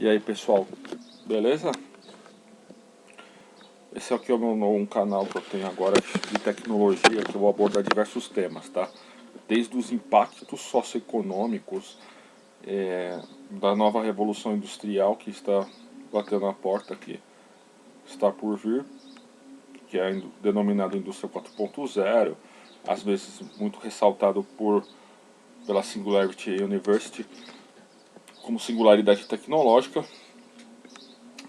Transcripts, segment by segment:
E aí pessoal, beleza? Esse aqui é um canal que eu tenho agora de tecnologia, que eu vou abordar diversos temas, tá? Desde os impactos socioeconômicos da nova revolução industrial que está batendo na porta, que está por vir, que é denominado Indústria 4.0, às vezes muito ressaltado pela Singularity University como singularidade tecnológica,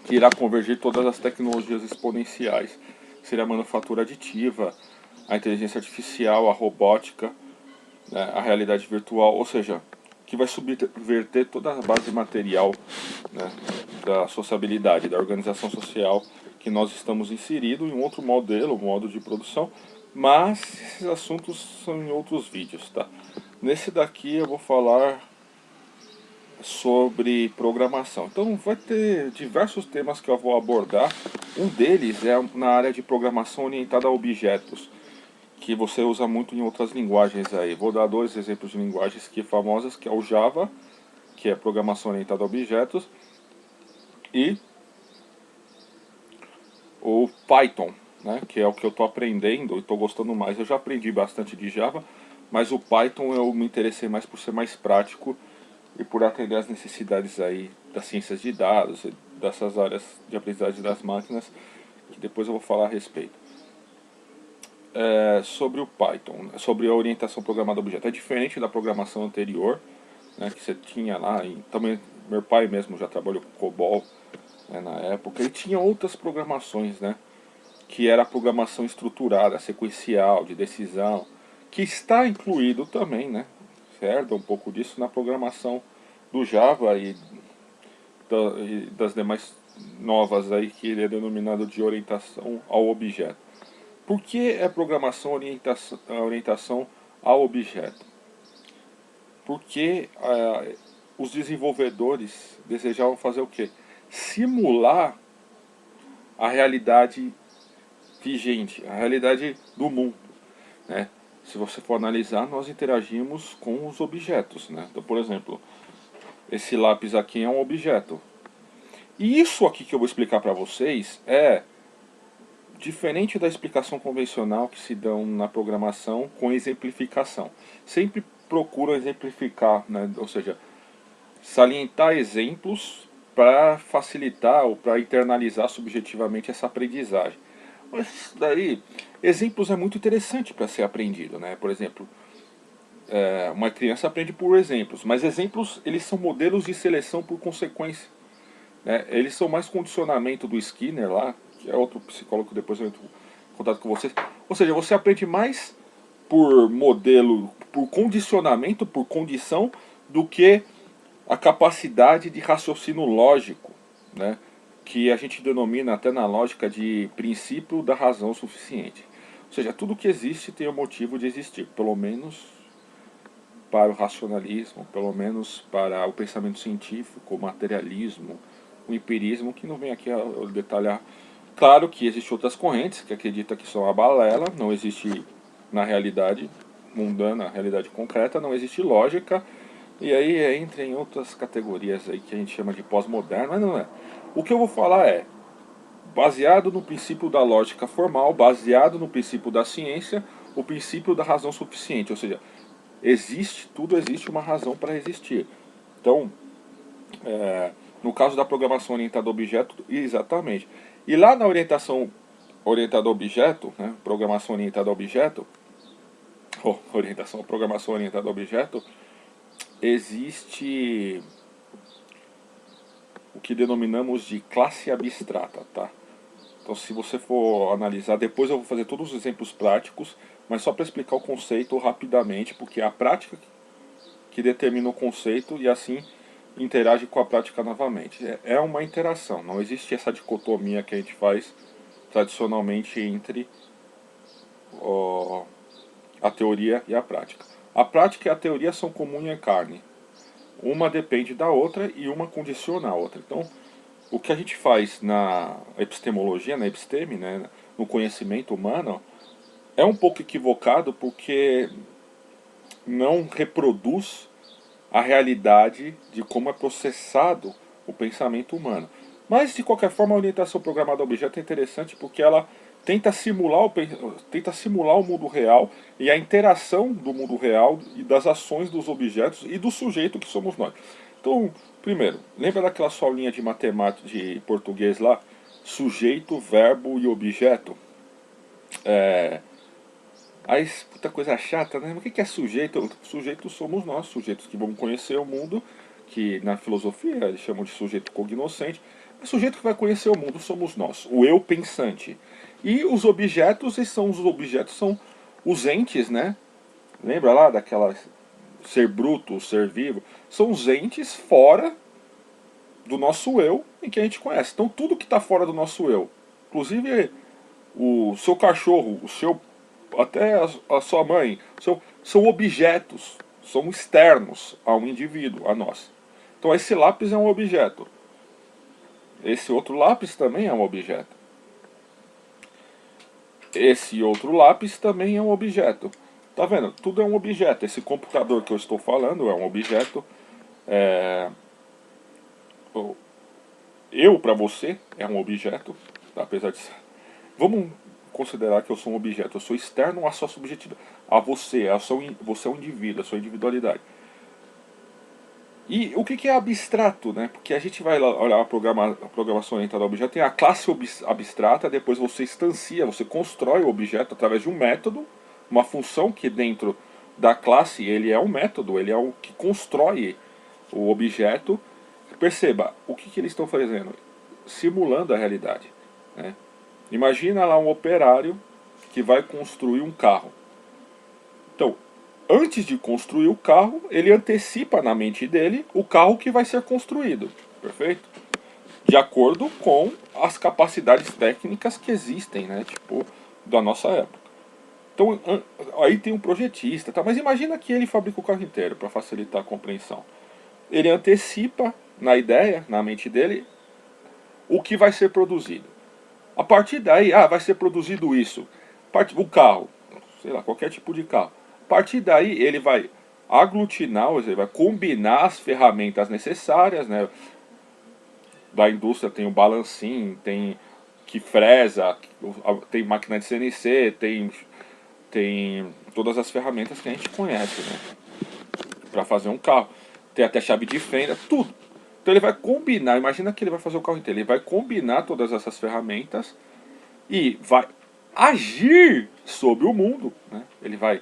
que irá convergir todas as tecnologias exponenciais. Seria a manufatura aditiva, a inteligência artificial, a robótica, né, a realidade virtual, ou seja, que vai subverter toda a base material, né, da sociabilidade, da organização social que nós estamos inseridos em um outro modelo, modo de produção, mas esses assuntos são em outros vídeos, tá? Nesse daqui eu vou falar sobre programação. Então vai ter diversos temas que eu vou abordar. Um deles é na área de programação orientada a objetos, que você usa muito em outras linguagens aí. Vou dar dois exemplos de linguagens que famosas, que é o Java, que é programação orientada a objetos, e o Python, né, que é o que eu estou aprendendo e estou gostando mais. Eu já aprendi bastante de Java, mas o Python eu me interessei mais por ser mais prático e por atender às necessidades aí das ciências de dados, dessas áreas de aprendizagem das máquinas, que depois eu vou falar a respeito. Sobre o Python, sobre a orientação programada a objeto. É diferente da programação anterior, né, que você tinha lá, e também meu pai mesmo já trabalhou com COBOL, né, na época, e tinha outras programações, né, que era a programação estruturada, sequencial, de decisão, que está incluído também, né, certo, um pouco disso na programação do Java e das demais novas aí, que ele é denominado de orientação ao objeto. Por que é programação orientação ao objeto? Porque os desenvolvedores desejavam fazer o quê? Simular a realidade vigente, a realidade do mundo, né? Se você for analisar, nós interagimos com os objetos, né? Então, por exemplo, esse lápis aqui é um objeto. E isso aqui que eu vou explicar para vocês é diferente da explicação convencional que se dão na programação com exemplificação. Sempre procuram exemplificar, né? Ou seja, salientar exemplos para facilitar ou para internalizar subjetivamente essa aprendizagem. Mas isso daí, exemplos é muito interessante para ser aprendido, né? Por exemplo, uma criança aprende por exemplos, mas exemplos eles são modelos de seleção por consequência, né? Eles são mais condicionamento do Skinner lá, que é outro psicólogo que depois eu entro em contato com vocês. Ou seja, você aprende mais por modelo, por condicionamento, por condição, do que a capacidade de raciocínio lógico, né? Que a gente denomina até na lógica de princípio da razão suficiente. Ou seja, tudo que existe tem um motivo de existir, pelo menos para o racionalismo, pelo menos para o pensamento científico, o materialismo, o empirismo, que não vem aqui a detalhar. Claro que existem outras correntes que acreditam que são a balela, não existe na realidade mundana, a realidade concreta, não existe lógica, e aí entra em outras categorias aí que a gente chama de pós-moderno, mas não é. O que eu vou falar é, baseado no princípio da lógica formal, baseado no princípio da ciência, o princípio da razão suficiente, ou seja, tudo existe uma razão para existir. Então, no caso da programação orientada a objeto, exatamente. E lá na orientação orientada a objeto, né, programação orientada a objeto, ou orientação, programação orientada a objeto, existe o que denominamos de classe abstrata, tá? Então, se você for analisar, depois eu vou fazer todos os exemplos práticos, mas só para explicar o conceito rapidamente, porque é a prática que determina o conceito e assim interage com a prática novamente. É uma interação, não existe essa dicotomia que a gente faz tradicionalmente entre a teoria e a prática. A prática e a teoria são como unha e carne. Uma depende da outra e uma condiciona a outra. Então, o que a gente faz na epistemologia, na episteme, né, no conhecimento humano, é um pouco equivocado porque não reproduz a realidade de como é processado o pensamento humano. Mas, de qualquer forma, a orientação programada a objeto é interessante porque ela tenta simular o mundo real e a interação do mundo real e das ações dos objetos e do sujeito que somos nós. Então, primeiro, lembra daquela sua linha de matemática de português lá? Sujeito, verbo e objeto. Aí, puta coisa chata, né? Mas o que é sujeito? Sujeito somos nós, sujeitos que vamos conhecer o mundo, que na filosofia eles chamam de sujeito cognoscente. O sujeito que vai conhecer o mundo somos nós, o eu pensante. E os objetos, são os entes, né? Lembra lá daquela ser bruto, ser vivo? São os entes fora do nosso eu e que a gente conhece. Então tudo que está fora do nosso eu, inclusive o seu cachorro, o seu até a sua mãe, são objetos, são externos a um indivíduo, a nós. Então esse lápis é um objeto. Esse outro lápis também é um objeto. Esse outro lápis também é um objeto. Tá vendo? Tudo é um objeto. Esse computador que eu estou falando é um objeto. Eu para você é um objeto, apesar de ser. Vamos considerar que eu sou um objeto, eu sou externo à sua subjetividade, a você, você é um indivíduo, a sua individualidade. E o que é abstrato, né? Porque a gente vai olhar a programação orientada ao objeto, tem a classe abstrata, depois você instancia, você constrói o objeto através de um método, uma função que dentro da classe ele é um método, ele é o que constrói o objeto. Perceba, o que eles estão fazendo? Simulando a realidade, né? Imagina lá um operário que vai construir um carro. Então, antes de construir o carro, ele antecipa na mente dele o carro que vai ser construído. Perfeito? De acordo com as capacidades técnicas que existem, né? Tipo, da nossa época. Então, aí tem um projetista, tá? Mas imagina que ele fabrica o carro inteiro para facilitar a compreensão. Ele antecipa na ideia, na mente dele, o que vai ser produzido. A partir daí, vai ser produzido isso. O carro, sei lá, qualquer tipo de carro. A partir daí, ele vai aglutinar, ou seja, ele vai combinar as ferramentas necessárias, né? Da indústria tem o balancim, tem que fresa, tem máquina de CNC, tem todas as ferramentas que a gente conhece, né? Para fazer um carro. Tem até chave de fenda, tudo. Então ele vai combinar, imagina que ele vai fazer o carro inteiro, ele vai combinar todas essas ferramentas e vai agir sobre o mundo, né? Ele vai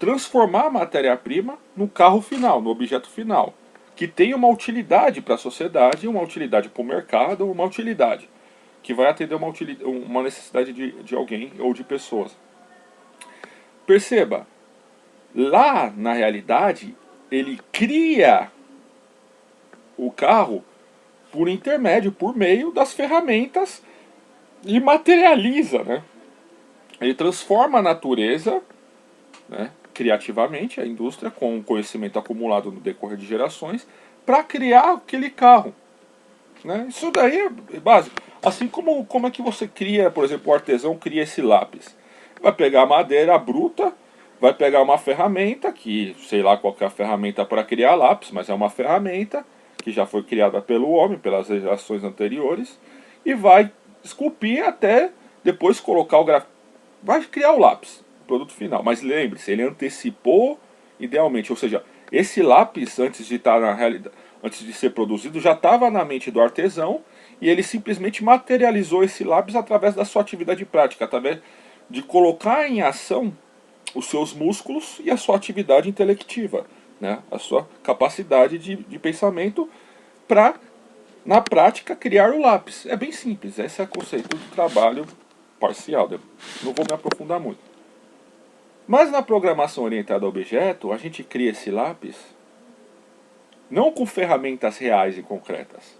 transformar a matéria-prima no carro final, no objeto final, que tem uma utilidade para a sociedade, uma utilidade para o mercado, uma utilidade que vai atender uma necessidade de alguém ou de pessoas. Perceba, lá na realidade, ele cria o carro por intermédio, por meio das ferramentas e materializa, né? Ele transforma a natureza, né, criativamente, a indústria, com o conhecimento acumulado no decorrer de gerações, para criar aquele carro. Né? Isso daí é básico. Assim como é que você cria, por exemplo, o artesão cria esse lápis. Vai pegar madeira bruta, vai pegar uma ferramenta, que sei lá qual que é a ferramenta para criar lápis, mas é uma ferramenta que já foi criada pelo homem, pelas gerações anteriores, e vai esculpir até depois colocar o grafite. Vai criar o lápis, o produto final. Mas lembre-se, ele antecipou idealmente, ou seja, esse lápis antes de estar na realidade, antes de ser produzido, já estava na mente do artesão e ele simplesmente materializou esse lápis através da sua atividade prática, através de colocar em ação os seus músculos e a sua atividade intelectiva, né? A sua capacidade de pensamento para, na prática, criar o lápis. É bem simples, esse é o conceito do trabalho parcial. Não vou me aprofundar muito. Mas na programação orientada a objeto, a gente cria esse lápis não com ferramentas reais e concretas.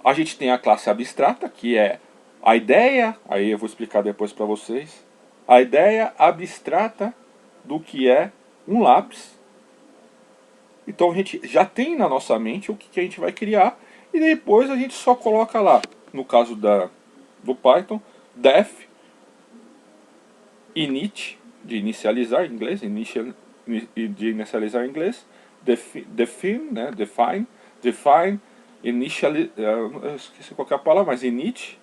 A gente tem a classe abstrata, que é a ideia, aí eu vou explicar depois para vocês, a ideia abstrata do que é um lápis. Então a gente já tem na nossa mente o que a gente vai criar e depois a gente só coloca lá, no caso do Python, def, init, de inicializar em inglês, define, né, define, define, initially, eu esqueci qual que é a palavra, mas init,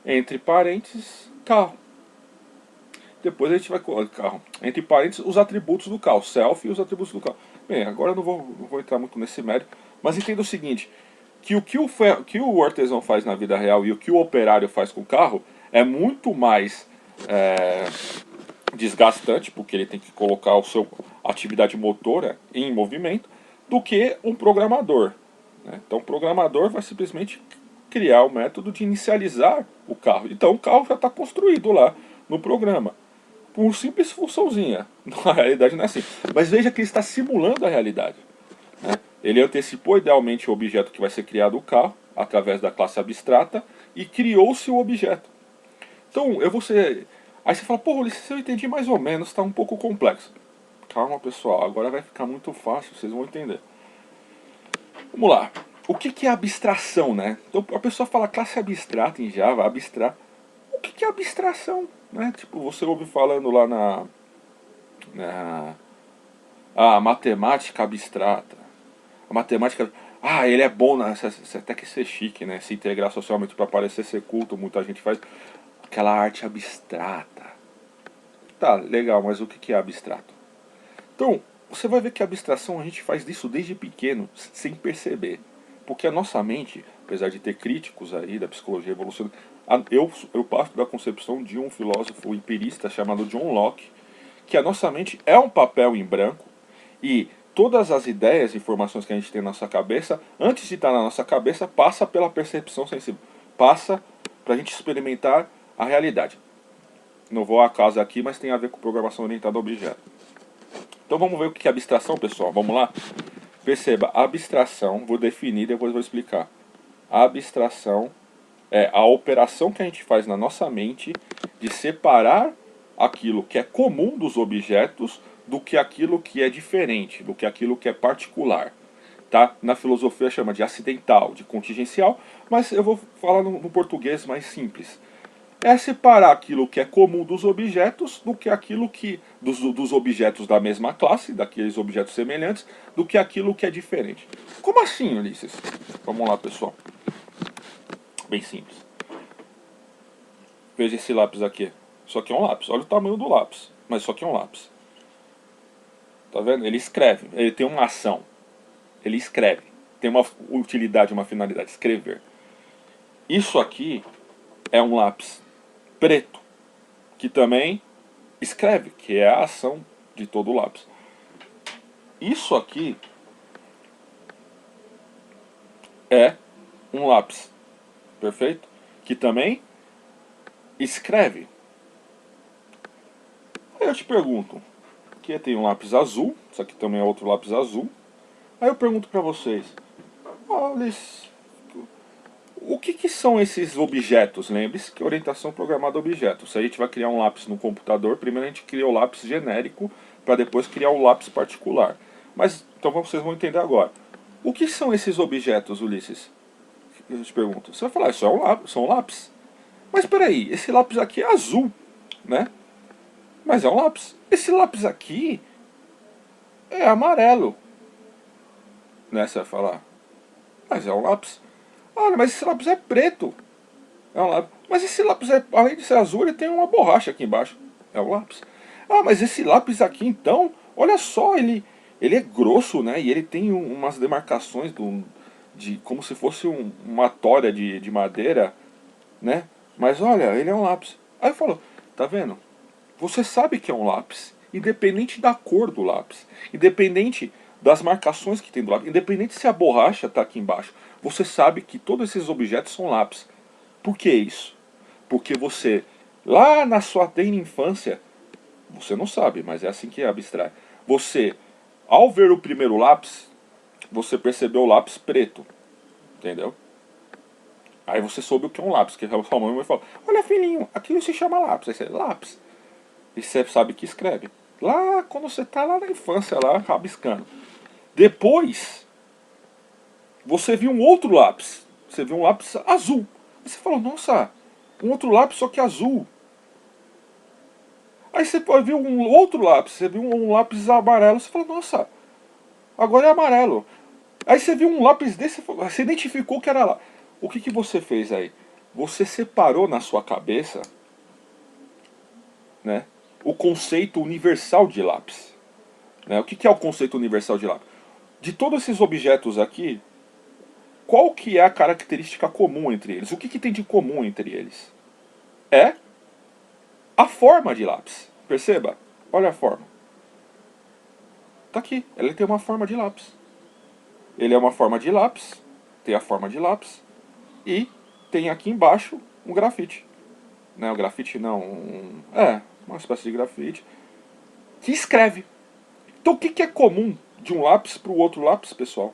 entre parênteses, carro. Depois a gente vai colocar carro, entre parênteses, os atributos do carro, self e os atributos do carro. Bem, agora eu não vou entrar muito nesse mérito, mas entenda o seguinte, que que o artesão faz na vida real e o que o operário faz com o carro é muito mais desgastante, porque ele tem que colocar a sua atividade motora em movimento, do que um programador, né? Então o programador vai simplesmente criar o método de inicializar o carro. Então o carro já está construído lá no programa, por simples funçãozinha. Na realidade não é assim. Mas veja que ele está simulando a realidade, né? Ele antecipou idealmente o objeto que vai ser criado o carro, através da classe abstrata, e criou-se o objeto. Então, eu vou ser... Aí você fala, pô, Ulisses, eu entendi mais ou menos, está um pouco complexo. Calma, pessoal, agora vai ficar muito fácil, vocês vão entender. Vamos lá. O que é abstração, né? Então, a pessoa fala classe abstrata em Java, abstrato. O que é abstração, né? Tipo, você ouve falando lá na matemática abstrata. A matemática... Ah, ele é bom, né? Você até que ser chique, né? Se integrar socialmente para parecer ser culto, muita gente faz aquela arte abstrata. Tá, legal, mas o que é abstrato? Então, você vai ver que a abstração a gente faz disso desde pequeno, sem perceber. Porque a nossa mente, apesar de ter críticos aí da psicologia evolucionária, eu parto da concepção de um filósofo empirista chamado John Locke, que a nossa mente é um papel em branco e todas as ideias e informações que a gente tem na nossa cabeça, antes de estar na nossa cabeça, passa pela percepção sensível, passa para a gente experimentar a realidade. Não vou a casa aqui, mas tem a ver com programação orientada a objeto. Então vamos ver o que é abstração, pessoal. Vamos lá? Perceba, abstração, vou definir, depois vou explicar. A abstração é a operação que a gente faz na nossa mente de separar aquilo que é comum dos objetos do que aquilo que é diferente, do que aquilo que é particular. Tá? Na filosofia chama de acidental, de contingencial, mas eu vou falar no português mais simples. É separar aquilo que é comum dos objetos do que aquilo que dos objetos da mesma classe, daqueles objetos semelhantes, do que aquilo que é diferente. Como assim, Ulisses? Vamos lá, pessoal. Bem simples. Veja esse lápis aqui. Isso aqui é um lápis. Olha o tamanho do lápis. Mas isso aqui é um lápis. Tá vendo? Ele escreve. Ele tem uma ação. Ele escreve. Tem uma utilidade, uma finalidade. Escrever. Isso aqui é um lápis preto, que também escreve, que é a ação de todo o lápis. Isso aqui é um lápis, perfeito? Que também escreve. Aí eu te pergunto, aqui tem um lápis azul, isso aqui também é outro lápis azul. Aí eu pergunto para vocês, olha, o que são esses objetos? Lembre-se que orientação programada a objetos. Se a gente vai criar um lápis no computador, primeiro a gente cria o lápis genérico, para depois criar o lápis particular. Mas, então vocês vão entender agora. O que são esses objetos, Ulisses? Eu te pergunto. Você vai falar, isso é um lápis, são lápis. Mas espera aí, esse lápis aqui é azul, né? Mas é um lápis. Esse lápis aqui é amarelo, né? Você vai falar, mas é um lápis. Olha, mas esse lápis é preto. É um lápis. Mas esse lápis, além de ser azul, ele tem uma borracha aqui embaixo. É um lápis. Ah, mas esse lápis aqui, então, olha só, ele é grosso, né? E ele tem umas demarcações de como se fosse uma tora de madeira, né? Mas olha, ele é um lápis. Aí eu falo, tá vendo? Você sabe que é um lápis, independente da cor do lápis, independente das marcações que tem do lápis, independente se a borracha está aqui embaixo, você sabe que todos esses objetos são lápis. Por que isso? Porque você, lá na sua tenra infância, você não sabe, mas é assim que abstrai. Você, ao ver o primeiro lápis, você percebeu o lápis preto, entendeu? Aí você soube o que é um lápis, que a sua mãe vai falar, olha filhinho, aquilo se chama lápis. Aí você, lápis. E você sabe que escreve. Lá, quando você está lá na infância, lá, rabiscando. Depois, você viu um outro lápis. Você viu um lápis azul. E você falou, nossa, um outro lápis só que azul. Aí você viu um outro lápis, você viu um lápis amarelo, você falou, nossa, agora é amarelo. Aí você viu um lápis desse, você identificou que era lá. O que você fez aí? Você separou na sua cabeça, né, o conceito universal de lápis. Né? O que é o conceito universal de lápis? De todos esses objetos aqui, qual que é a característica comum entre eles? O que tem de comum entre eles? É a forma de lápis. Perceba? Olha a forma. Tá aqui, ele tem uma forma de lápis. Ele é uma forma de lápis, tem a forma de lápis, e tem aqui embaixo um grafite. Não, o grafite não, uma espécie de grafite, que escreve. Então o que é comum de um lápis para o outro lápis, pessoal?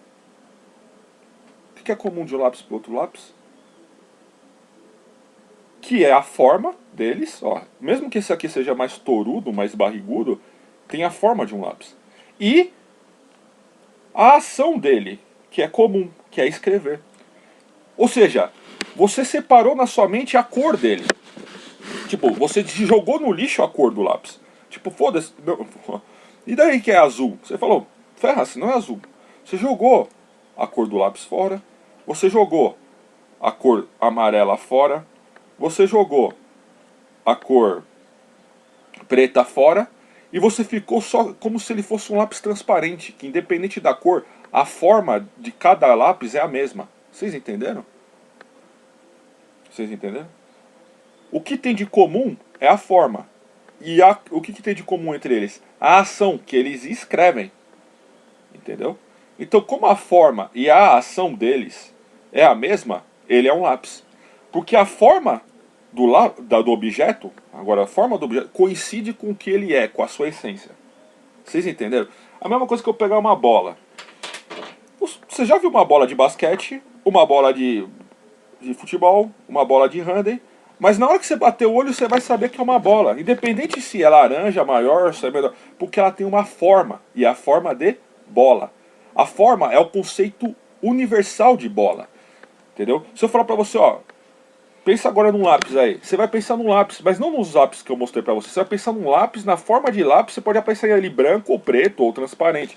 O que é comum de um lápis para o outro lápis? Que é a forma deles, ó, mesmo que esse aqui seja mais torudo, mais barrigudo, tem a forma de um lápis. E a ação dele, que é comum, que é escrever. Ou seja, você separou na sua mente a cor dele. Tipo, você jogou no lixo a cor do lápis. Tipo, foda-se. E daí que é azul? Você falou, ferra-se, não é azul. Você jogou a cor do lápis fora. Você jogou a cor amarela fora. Você jogou a cor preta fora. E você ficou só como se ele fosse um lápis transparente. Que independente da cor, a forma de cada lápis é a mesma. Vocês entenderam? Vocês entenderam? O que tem de comum é a forma. E o que tem de comum entre eles? A ação que eles escrevem. Entendeu? Então, como a forma e a ação deles é a mesma, ele é um lápis. Porque a forma do objeto, agora a forma do objeto, coincide com o que ele é, com a sua essência. Vocês entenderam? A mesma coisa que eu pegar uma bola. Você já viu uma bola de basquete, uma bola de futebol, uma bola de handebol, mas na hora que você bater o olho você vai saber que é uma bola, independente se é laranja, maior, se é menor, porque ela tem uma forma, e é a forma de bola. A forma é o conceito universal de bola, entendeu? Se eu falar pra você, ó, pensa agora num lápis aí, você vai pensar num lápis, mas não nos lápis que eu mostrei pra você, você vai pensar num lápis, na forma de lápis, você pode pensar ele branco ou preto ou transparente.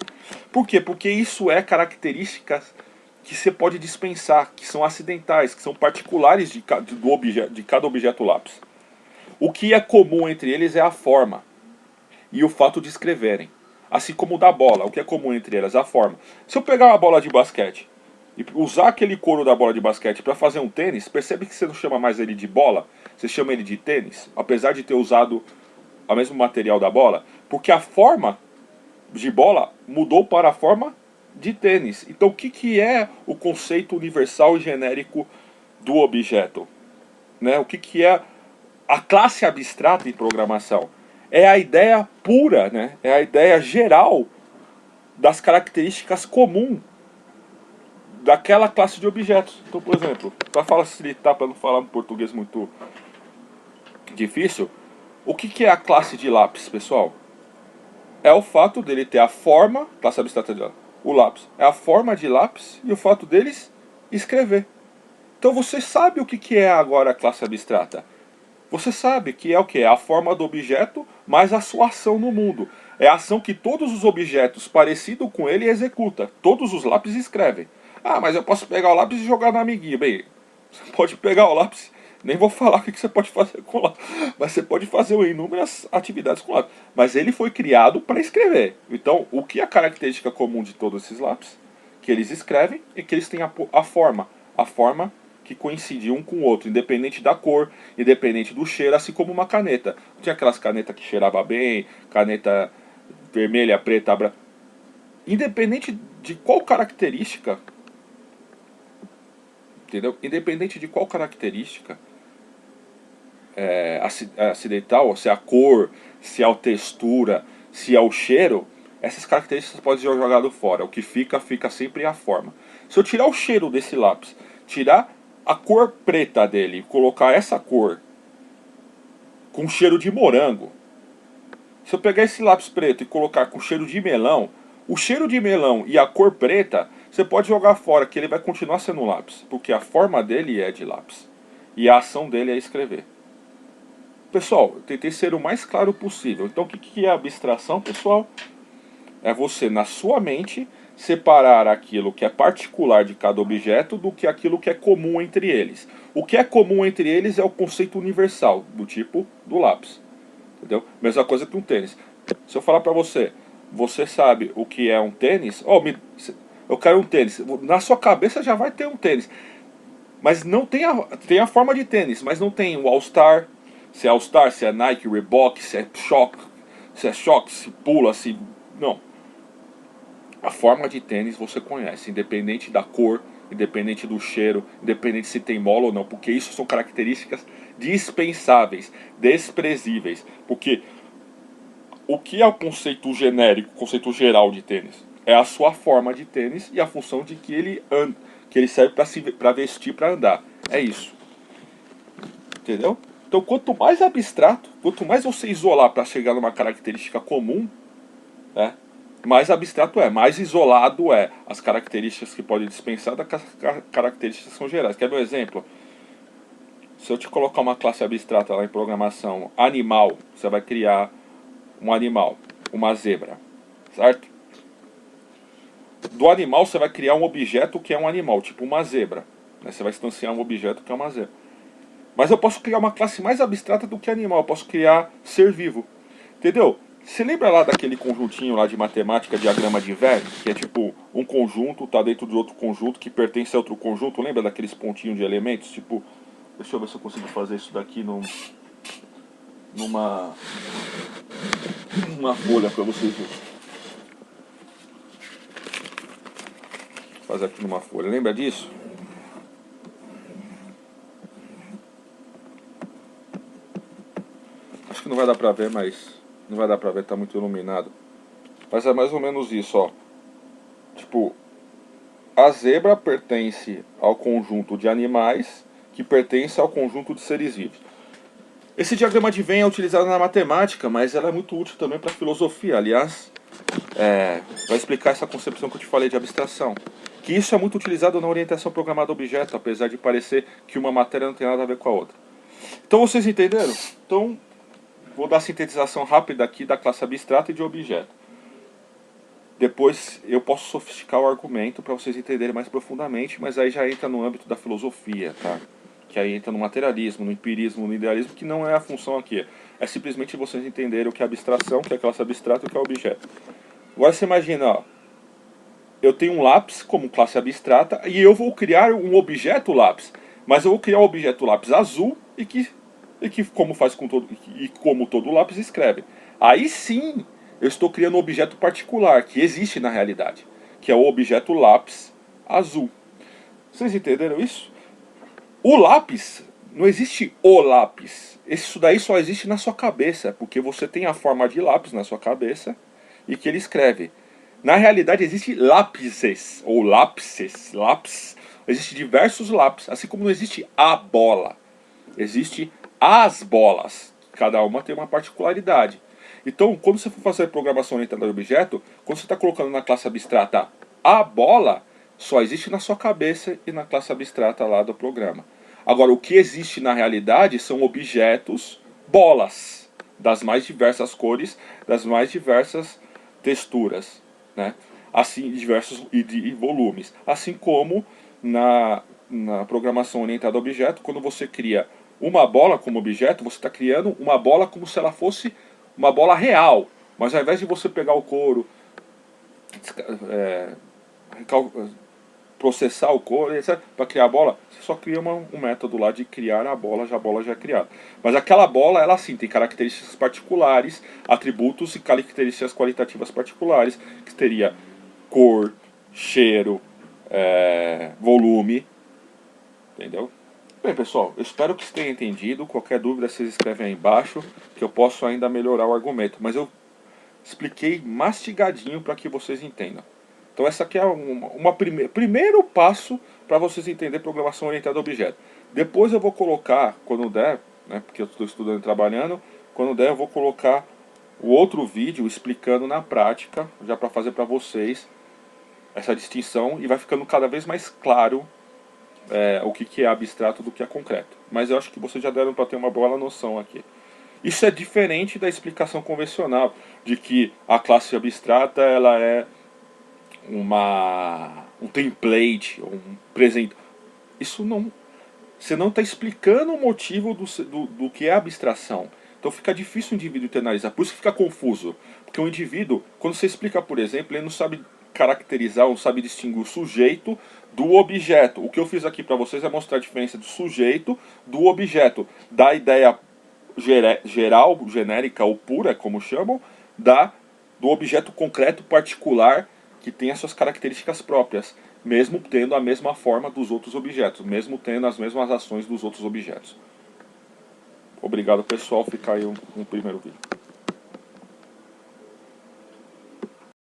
Por quê? Porque isso é características que você pode dispensar, que são acidentais, que são particulares de cada objeto lápis. O que é comum entre eles é a forma e o fato de escreverem. Assim como o da bola, o que é comum entre elas? A forma. Se eu pegar uma bola de basquete e usar aquele couro da bola de basquete para fazer um tênis, percebe que você não chama mais ele de bola, você chama ele de tênis, apesar de ter usado o mesmo material da bola, porque a forma de bola mudou para a forma de tênis. Então o que é o conceito universal e genérico do objeto? Né? O que é a classe abstrata em programação? É a ideia pura, né? É a ideia geral das características comuns daquela classe de objetos. Então, por exemplo, para facilitar, para não falar um português muito difícil, o que é a classe de lápis, pessoal? É o fato dele ter a forma, classe abstrata de lápis, o lápis, é a forma de lápis e o fato deles escrever. Então você sabe o que é agora a classe abstrata. Você sabe que é o que? É a forma do objeto mais a sua ação no mundo. É a ação que todos os objetos parecidos com ele executam. Todos os lápis escrevem. Ah, mas eu posso pegar o lápis e jogar no amiguinho. Bem, você pode pegar o lápis, nem vou falar o que você pode fazer com o lápis, mas você pode fazer inúmeras atividades com o lápis. Mas ele foi criado para escrever. Então, o que é a característica comum de todos esses lápis? Que eles escrevem e que eles têm a forma. A forma que coincide um com o outro, independente da cor, independente do cheiro, assim como uma caneta. Tinha aquelas canetas que cheirava bem, caneta vermelha, preta, branca. Independente de qual característica, entendeu? Independente de qual característica acidental, se é a cor, se é a textura, se é o cheiro, essas características podem ser jogadas fora. O que fica sempre a forma. Se eu tirar o cheiro desse lápis, tirar a cor preta dele e colocar essa cor com cheiro de morango, se eu pegar esse lápis preto e colocar com cheiro de melão, o cheiro de melão e a cor preta, você pode jogar fora, que ele vai continuar sendo lápis, porque a forma dele é de lápis e a ação dele é escrever. Pessoal, eu tentei ser o mais claro possível. Então o que é abstração, pessoal? É você, na sua mente, separar aquilo que é particular de cada objeto do que aquilo que é comum entre eles. O que é comum entre eles é o conceito universal, do tipo do lápis. Entendeu? Mesma coisa que um tênis. Se eu falar para você, você sabe o que é um tênis? Eu quero um tênis. Na sua cabeça já vai ter um tênis. Mas não tem tem a forma de tênis, mas não tem o All-Star. Se é All-Star, se é Nike, Reebok, se é Shock, se pula, se... Não. A forma de tênis você conhece, independente da cor, independente do cheiro, independente se tem mola ou não, porque isso são características dispensáveis, desprezíveis. Porque o que é o conceito genérico, o conceito geral de tênis? É a sua forma de tênis e a função de que ele anda, que ele serve para vestir, para andar. É isso. Entendeu? Então, quanto mais abstrato, quanto mais você isolar para chegar numa característica comum, né, mais abstrato é, mais isolado é. As características que pode dispensar das características que são gerais. Quer ver um exemplo? Se eu te colocar uma classe abstrata lá em programação animal, você vai criar um animal, uma zebra, certo? Do animal você vai criar um objeto que é um animal, tipo uma zebra, né? Você vai instanciar um objeto que é uma zebra. Mas eu posso criar uma classe mais abstrata do que animal, eu posso criar ser vivo. Entendeu? Você lembra lá daquele conjuntinho lá de matemática, diagrama de Venn, que é tipo um conjunto tá dentro de outro conjunto que pertence a outro conjunto? Lembra daqueles pontinhos de elementos? Tipo, deixa eu ver se eu consigo fazer isso daqui numa folha para vocês verem. Vou fazer aqui numa folha. Lembra disso? Acho que não vai dar pra ver, mas... Não vai dar pra ver, tá muito iluminado. Mas é mais ou menos isso, ó. Tipo, a zebra pertence ao conjunto de animais que pertence ao conjunto de seres vivos. Esse diagrama de Venn é utilizado na matemática, mas ela é muito útil também para a filosofia. Aliás, vai explicar essa concepção que eu te falei de abstração. Que isso é muito utilizado na orientação programada a objeto, apesar de parecer que uma matéria não tem nada a ver com a outra. Então vocês entenderam? Então, vou dar a sintetização rápida aqui da classe abstrata e de objeto. Depois eu posso sofisticar o argumento para vocês entenderem mais profundamente, mas aí já entra no âmbito da filosofia, tá? Que aí entra no materialismo, no empirismo, no idealismo, que não é a função aqui. É simplesmente vocês entenderem o que é abstração, o que é classe abstrata e o que é objeto. Agora você imagina, ó, eu tenho um lápis como classe abstrata e eu vou criar um objeto lápis. Mas eu vou criar um objeto lápis azul e que como faz com todo, e como todo lápis escreve. Aí sim eu estou criando um objeto particular que existe na realidade, que é o objeto lápis azul. Vocês entenderam isso? O lápis, não existe o lápis. Isso daí só existe na sua cabeça, porque você tem a forma de lápis na sua cabeça e que ele escreve. Na realidade existe lápises, ou lápis. Existe diversos lápis, assim como não existe a bola. Existe as bolas. Cada uma tem uma particularidade. Então, quando você for fazer programação orientada a objeto, quando você está colocando na classe abstrata a bola, só existe na sua cabeça e na classe abstrata lá do programa. Agora, o que existe na realidade são objetos bolas, das mais diversas cores, das mais diversas texturas, né? Assim, diversos e volumes. Assim como na programação orientada a objeto, quando você cria uma bola como objeto, você está criando uma bola como se ela fosse uma bola real. Mas ao invés de você pegar o couro, processar o couro, etc., para criar a bola, você só cria um método lá de criar a bola já é criada. Mas aquela bola, ela sim, tem características particulares, atributos e características qualitativas particulares, que teria cor, cheiro, volume, entendeu? Bem, pessoal, eu espero que vocês tenham entendido. Qualquer dúvida vocês escrevem aí embaixo, que eu posso ainda melhorar o argumento. Mas eu expliquei mastigadinho para que vocês entendam. Então essa aqui é primeiro passo para vocês entenderem programação orientada a objeto. Depois eu vou colocar, quando der, né, porque eu estou estudando e trabalhando, quando der eu vou colocar o outro vídeo explicando na prática, já para fazer para vocês essa distinção, e vai ficando cada vez mais claro o que é abstrato do que é concreto. Mas eu acho que vocês já deram para ter uma boa noção aqui. Isso é diferente da explicação convencional, de que a classe abstrata ela é um template, um presente. Isso não... Você não está explicando o motivo do que é abstração. Então fica difícil o indivíduo internalizar. Por isso que fica confuso. Porque o indivíduo, quando você explica, por exemplo, ele não sabe caracterizar ou sabe distinguir o sujeito do objeto. O que eu fiz aqui para vocês é mostrar a diferença do sujeito do objeto. Da ideia geral, genérica ou pura, como chamam, do objeto concreto particular que tem as suas características próprias, mesmo tendo a mesma forma dos outros objetos, mesmo tendo as mesmas ações dos outros objetos. Obrigado, pessoal. Fica aí um primeiro vídeo.